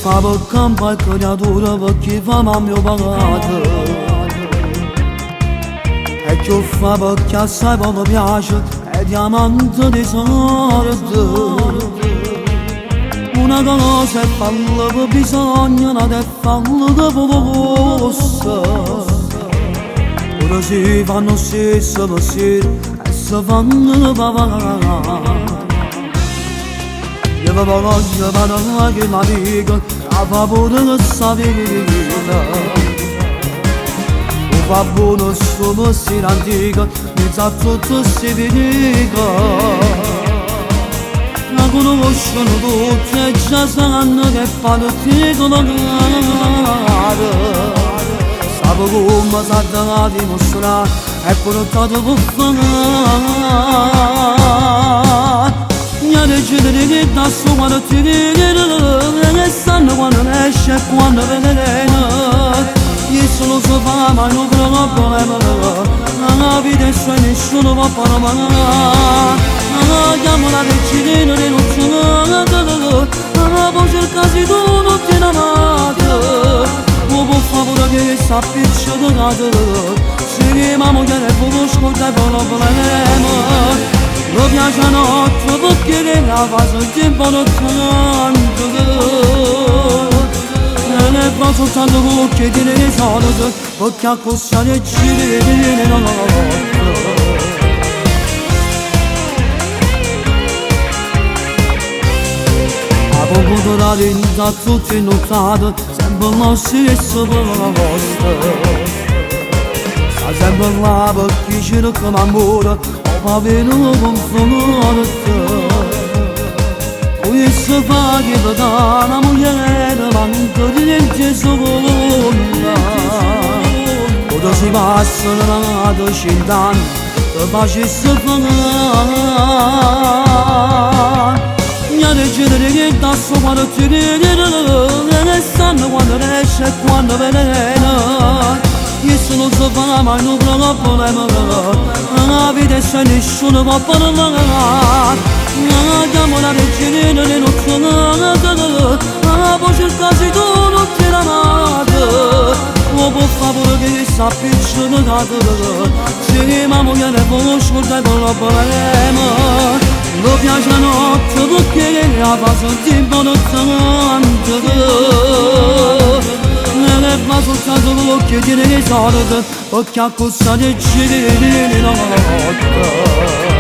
Fabbrica creatura perché fa mio pagato. E che fa perché assai poco piace è diamante di sorte. Una cosa è farlo per bisogno, un'altra è farlo che poco costa. Ora si fanno stesso pensiero e si fanno pagare. Io vi voglio parlare che la dico, la fa pure che sa vita. O fa buono sto pensiero antico, mezzo a tutto si dica. La conoscono tutti e già sanno che fanno tipo la gara. Sapo come sa da dimostrare e portato per fare. Niente gente che da su quando ti vede, che sanno quando esce e quando vede. Io solo so fare ma non provo a problema. La vita è sua e nessuno può parlare. Chiamo la decina di non sono la voce quasi tu non ti amato. Ma per favore che sta appiccicato, se che mamma che ne può ascoltare per un problema. Mi piace la notte perché la fa sul tempo non tanto. Ne fa soltanto perché tiene le solite, perché a cosa ne ci viene la notte. Poco da dentro tutti notato, sempre lo stesso per la vostra. Sta sempre là per chi cerca l'amore, o va bene con forte. Poi si fa che per dare una moglie manca di niente seconda. Quando si passa la vita 100 anni, ti facesse fare. Niente genere che da su quando ti vede, che sanno quando esce e quando vede. Io sono so fare ma non provo a problema. La vita è se nessuno può parlare. Chiamo la regina di notte, la voce quasi tu non ti amato. Ma per favore che sta appiccicato, se che mamma che ne può ascoltare per un problema. Mi piace la notte perché la fa sul tempo non tanto. Ne fa soltanto perché tiene le solite, perché a cosa ne ci viene la notte.